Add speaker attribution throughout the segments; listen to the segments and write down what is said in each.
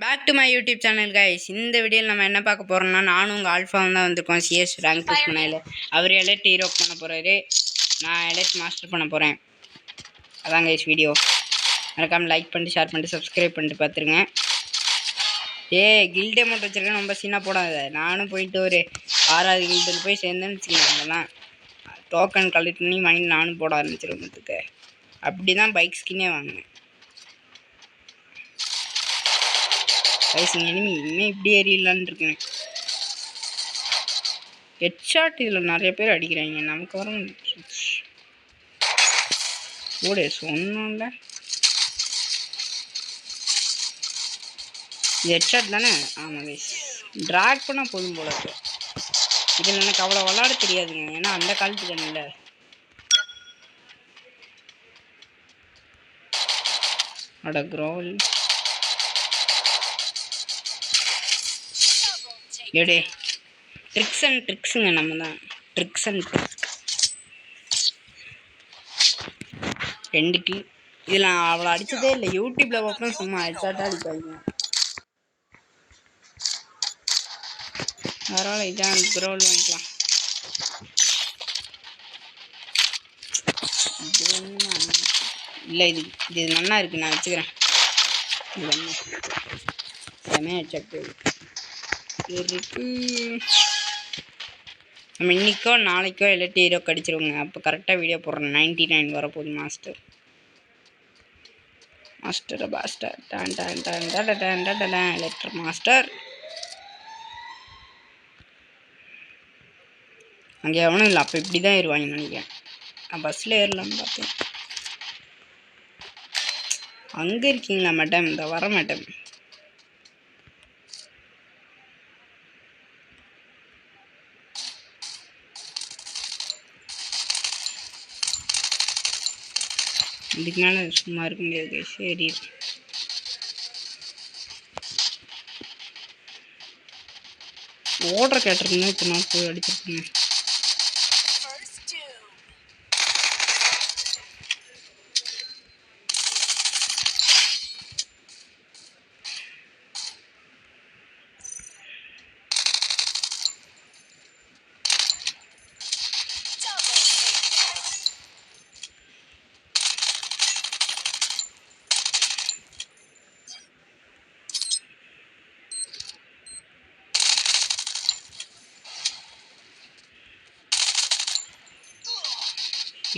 Speaker 1: Back to my YouTube channel guys. இந்த வீடியோவில் நம்ம என்ன பார்க்க போகிறோம்னா, நானும் உங்கள் ஆல்ஃபாவும் தான் வந்திருக்கோம். சிஎஸ் ரேங்க் புஷ் பண்ணையில் அவர் எலைட் ஹீரோ பண்ண போகிறாரு, நான் எலைட் மாஸ்டர் பண்ண போகிறேன். அதான் கைஸ் வீடியோ. மறக்காமல் லைக் பண்ணிட்டு ஷேர் பண்ணிட்டு சப்ஸ்கிரைப் பண்ணிட்டு பார்த்துருங்க. கில்டு அமௌண்ட் வச்சுருக்கேன், ரொம்ப சீனாக போடாத. நானும் போயிட்டு ஒரு 6வது கில்டில் போய் சேர்ந்தேன்னு வச்சுக்கலாம். டோக்கன் கலெக்ட் பண்ணி மணி நானும் போட ஆரம்பிச்சிருக்கிறதுக்கு. அப்படி தான் பைக் ஸ்கின்னே வாங்கினேன் கைஸ். இனிமே இப்படி ஏறிடலான்னு இருக்கேன். ஹெட்ஷாட் இதில் நிறைய பேர் அடிக்கிறாங்க, நமக்கு வர ஓடே சொன்னோம்ல. இது ஹெட்ஷாட் தானே? ஆமாம் கைஸ், ட்ராக் பண்ணால் போதும் போல இருக்கு. இதில் எனக்கு அவ்வளோ விளாட தெரியாதுங்க, ஏன்னா அந்த காலத்துக்கு இல்லை. அட க்ரோல் எடே ட்ரிக்ஸுங்க. நம்ம தான் ட்ரிக்ஸ் அண்ட் ட்ரிக் 2 கில். இதில் நான் அவ்வளோ அடித்ததே இல்லை. யூடியூப்பில் பார்ப்பேன், சும்மா ஹெட்ஷாட்டாக அடிப்பாங்க. அதனால் இதான் க்ரோல் வாங்கிக்கலாம். இல்லை, இது நல்லா இருக்குது, நான் வச்சுக்கிறேன். செமையாக ஹெட்ஷாட் இருக்கு. நம்ம இன்றைக்கோ நாளைக்கோ எலைட் ஹீரோ கடிச்சிருவோங்க. அப்போ கரெக்டாக வீடியோ போடுறேன். 99 வரப்போகுது master don don don don don don electric master. அங்கே எவனும் இல்லை. அப்போ இப்படி தான் ஏறுவாங்க நினைக்கிறேன். நான் பஸ்ஸில் ஏறலாம்னு பார்த்தேன். அங்கே இருக்கீங்களா மேடம்? இந்த வர மேடம். இதுக்கு மேலே சும்மா இருக்க முடியாது. சரி, ஓடுற கேட்டிருந்தேன். இப்போ நான் போய் அடிச்சிருக்கேன்.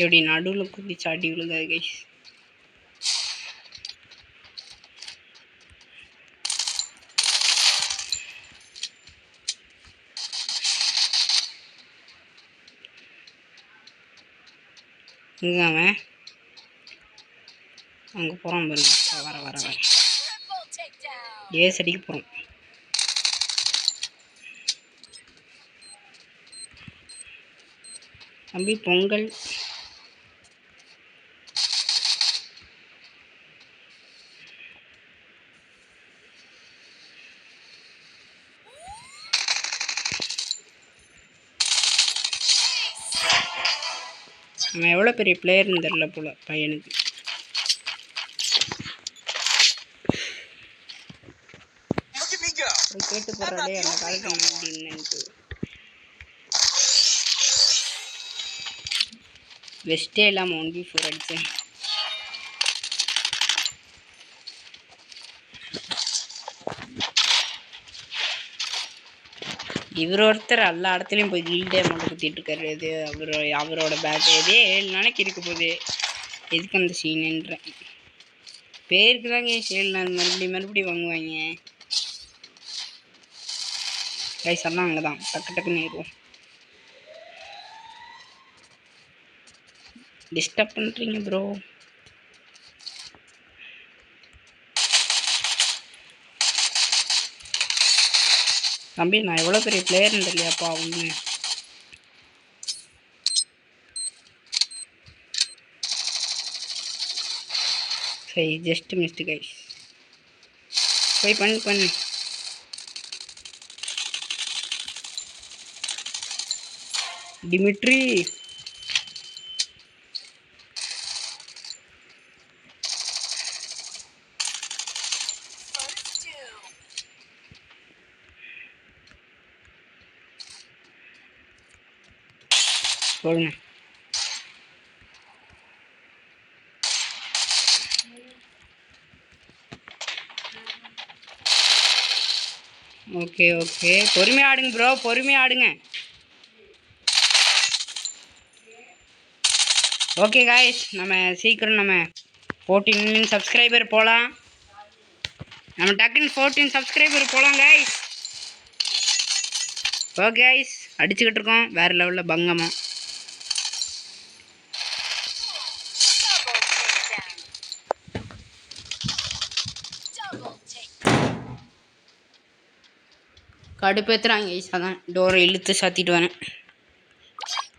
Speaker 1: எப்படி நடுவில் குதி சாட்டி விழுந்தாது கைஸ். இங்கே அவன் அங்கே போகிறான் பாருங்க. வர ஏஸ் அடிக்க போகிறோம். தம்பி பொங்கல். அவன் எவ்வளோ பெரிய பிளேயர்னு தெரில போல பையனுக்கு. கேட்டு போகிறாடே அந்த காலத்தில் அப்படின்னுட்டு. வெஸ்ட்டே இல்லாமல் 1v4 அடித்தேன். இவர் ஒருத்தர் எல்லா இடத்துலையும் போய் கில்டே மட்டும் குத்திட்டு இருக்காரு. இது அவரோட பேக். இதே 7 நாளைக்கு இருக்க போகுது. எதுக்கு அந்த சீனுன்றேன். பேருக்கு தாங்க 7 நாள் மறுபடியும் வாங்குவாங்க. கைஸ் எல்லாம் அங்கே தான் டக்குன்னு ஏறுவோம். டிஸ்டர்ப் பண்ணுறீங்க ப்ரோ. தம்பி நான் எவ்வளோ பெரிய பிளேயர்னு தெரியலையாப்பா ஒன்று. சரி, ஜஸ்ட் மிஸ்டு கைஸ். போய் பண்ணு. டிமிட்ரி போடுங்க. ஓகே ஓகே, பொறுமையாக ஆடுங்க ப்ரோ, பொறுமையாக ஆடுங்க. ஓகே காய்ஸ், நம்ம சீக்கிரம் நம்ம 14 சப்ஸ்கிரைபர் போகலாம். நம்ம டக்குன்னு 14 சப்ஸ்கிரைபர் போகலாம் காய்ஸ். ஓகே காய்ஸ், அடிச்சுக்கிட்டு இருக்கோம் வேறு லெவலில் பங்கமாக. கடுப்பேற்றுறாங்க கைஸ், அதான் டோரை இழுத்து சாத்திட்டு வரேன்.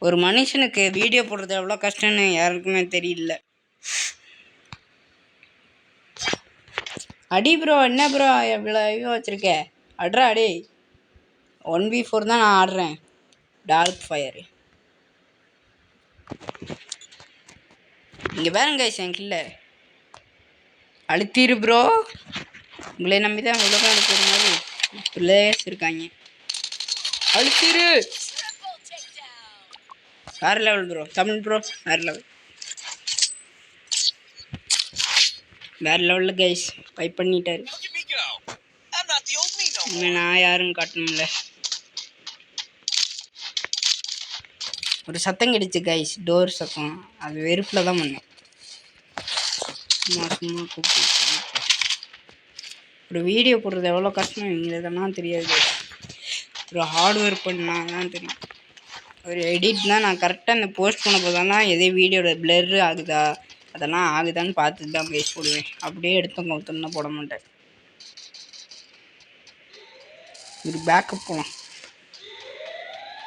Speaker 1: ஒரு மனுஷனுக்கு வீடியோ போடுறது எவ்வளோ கஷ்டம்னு யாருக்குமே தெரியல. அடி ப்ரோ, என்ன ப்ரோ எவ்வளோ வச்சுருக்க? அட்ரா அடி. 1v4 தான் நான் ஆடுறேன். டார்க் ஃபயர் இங்கே பாருங்க கைஸ், என் கில்ல அழுத்திரு ப்ரோ. உங்களை நம்பி தான் உலகம் அழுத்துற மாதிரி பிளேயர்ஸ் இருக்காங்க. அழுத்திரு. வேறு லெவல் ப்ரோ, தமிழ் ப்ரோ வேறு லெவல். வேறு லெவலில் கைஸ் ஃபைட் பண்ணிட்டாரு. நான் யாருன்னு காட்டணும்ல. ஒரு சத்தம் கிடைச்சு கைஸ், டோர் சத்தம். அது வெறுப்பில் தான் பண்ணேன். சும்மா சும்மா கூப்பிட்டு ஒரு வீடியோ போடுறது எவ்வளோ கஷ்டம் எங்களுக்குலாம் தெரியாது. ஒரு ஹார்ட் ஒர்க் பண்ணால் தான் தெரியும். ஒரு எடிட்னால் நான் கரெக்டாக அந்த போஸ்ட் பண்ண போதெல்லாம் எதே வீடியோட பிளர் ஆகுதா அதெல்லாம் ஆகுதான்னு பார்த்துட்டு தான் பேசி போடுவேன். அப்படியே எடுத்தவங்க ஒருத்தன்னா போட மாட்டேன். ஒரு பேக்கப் போகலாம்.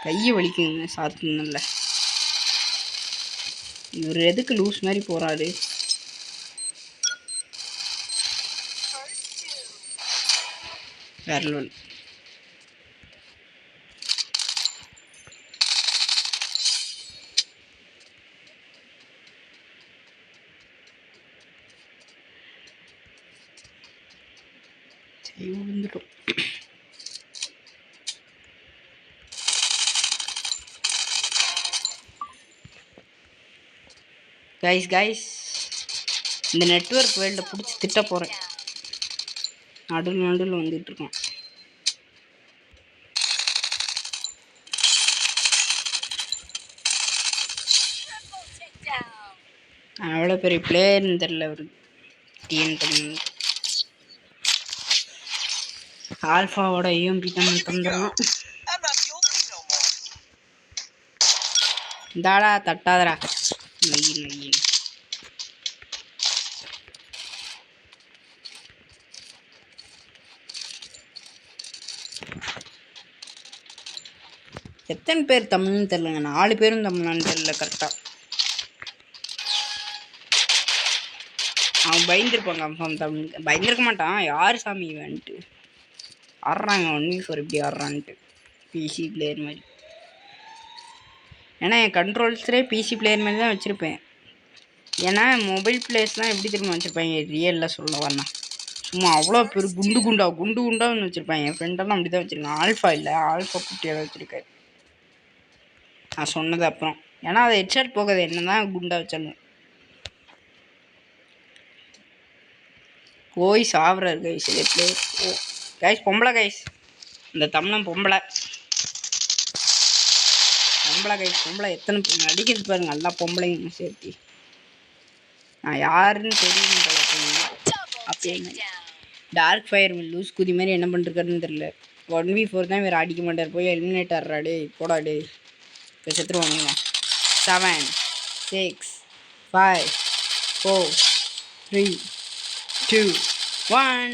Speaker 1: கையை வலிக்குங்க சாத்துனல. இவர் எதுக்கு லூஸ் மாதிரி போகிறாரு? வேற லெவல். சரி விழுந்துட்டோம். கைஸ் கைஸ், இந்த நெட்வொர்க் வேல்ட பிடிச்சி திட்ட போகிறேன். நடுவில் வந்துட்டுருக்கோம். அவ்வளோ பெரிய பிளேயர்னு தெரில அவருக்கு. டிஎன் பண்ணி ஆல்ஃபாவோட யூஎம்பி தான் தந்துடும். இந்தாடா தட்டாதடா. நொய்யி நொய்யி. எத்தனை பேர் தமிழ்னு தெரிலங்க. 4 பேரும் தமிழான்னு தெரில கரெக்டாக. அவன் பயந்துருப்பான் கன்ஃபார்ம். தமிழ் பயந்துருக்க மாட்டான். யார் சாமி இவன்ட்டு ஆடுறாங்க 1v4 இப்படி ஆடுறான்ட்டு. பிசி பிளேயர் மாதிரி. ஏன்னா என் கண்ட்ரோல்ஸரே பிசி பிளேயர் மாதிரி தான் வச்சுருப்பேன். ஏன்னா மொபைல் பிளேயர்ஸ்லாம் எப்படி திரும்ப வச்சுருப்பாங்க ரியலில் சொல்ல வரணும். சும்மா அவ்வளோ பேர் குண்டு குண்டான்னு வச்சுருப்பாங்க. என் ஃப்ரெண்டெல்லாம் அப்படி தான் வச்சுருக்கான். ஆல்ஃபா இல்லை, ஆல்ஃபா குட்டியாக வச்சுருக்காரு நான் சொன்னது. அப்புறம் ஏன்னா அதை ஹெட்ஷாட் போகாது என்ன தான் குண்டாக வச்சாலும். போய் சாப்பிட்றாரு கைஸ். இதே ஓ கைஸ் பொம்பளை கைஸ். இந்த தமிழன் பொம்பளை கைஸ். பொம்பளை எத்தனை நடிக்கிறது பாருங்க. நல்லா பொம்பளைங்க சேர்த்து. நான் யாருன்னு தெரியும் போல. அப்படியே டார்க் ஃபயர் லூஸ் குதி மாதிரி என்ன பண்ணிருக்காருன்னு தெரில. 1v4 தான் வேறு அடிக்க மாட்டார். போய் எலிமினேட் ஆடுறாடே போடாடே. இப்போ செத்துருவாங்க. 7 6 5 4 3 2 1.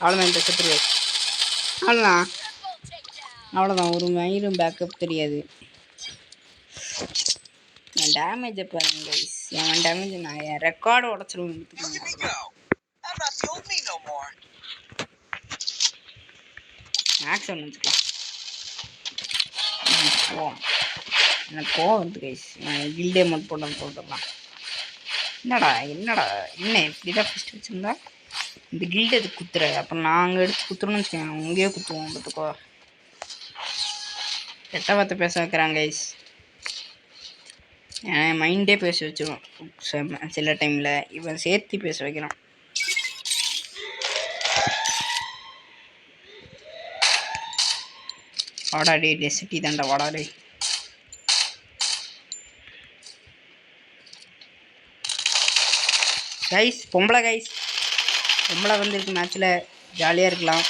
Speaker 1: அவ்வளோதான். இப்போ செத்துருவார். அவ்வளோதான். ஒரு மயிரும் பேக்கப் தெரியாது. என் டேமேஜை பாருங்க கைஸ். என் டேமேஜ் நான் என் ரெக்கார்டு உடச்சிருவேன். மேக்ஸ் ஒன்று வச்சுக்கலாம். எனக்கு கோவம் வந்து கைஸ். நான் கில்டே மட்டும் போட்டு போட்டுடலாம். என்னடா என்ன இப்படிதான் ஃபஸ்ட்டு வச்சுருந்தா இந்த கில்டு எதுக்கு குத்துற? அப்புறம் நாங்கள் எடுத்து குத்துறோன்னு வச்சுக்கோங்க. அங்கேயே குத்துவோம். பார்த்துக்கோ. கெட்ட வார்த்தை பேச வைக்கிறாங்க கைஸ். என் மைண்டே பேச வச்சிருவோம் சில டைமில் இவன் சேர்த்து பேச வைக்கிறான். வாடாடே டெசிட்டி தாண்டா வாடாடே. கைஸ் பொம்பளை வந்திருக்கு மேட்ச்சில், ஜாலியாக இருக்கலாம்.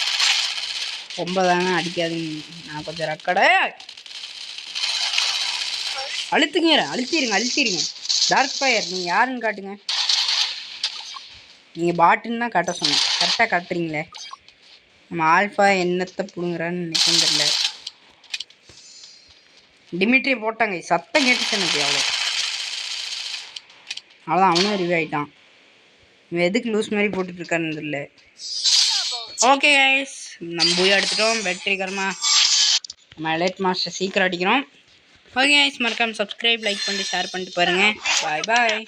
Speaker 1: பொம்பளை தானே அடிக்காதுங்க. நான் கொஞ்சம் ரெக்கடை அழுத்திடுங்க. டார்க் ஃபயர் நீங்கள் யாருன்னு காட்டுங்க. நீங்கள் பாட்டுன்னு தான் காட்ட சொன்னேன், கரெக்டாக காட்டுறீங்களே. நம்ம ஆல்ஃபா என்னத்தை பிடுங்குறான்னு நினைக்கும் தெரியல. டிமிட்ரி போட்டாங்க, சத்தம் கேட்டுச்சு எனக்கு. அவ்வளோதான், அவனும் ரிவ்யூ ஆகிட்டான். இவன் எதுக்கு லூஸ் மாதிரி போட்டுட்ருக்கான்னு தெரியல. ஓகே கைஸ், நம்ம போய் எடுத்துட்டோம் வெற்றிகரமாக. நம்ம எலைட் மாஸ்டர் சீக்கிரம் அடிக்கிறோம். ஓகே கைஸ், மறக்காம சப்ஸ்கிரைப், லைக் பண்ணிட்டு ஷேர் பண்ணிட்டு பாருங்கள். பாய்.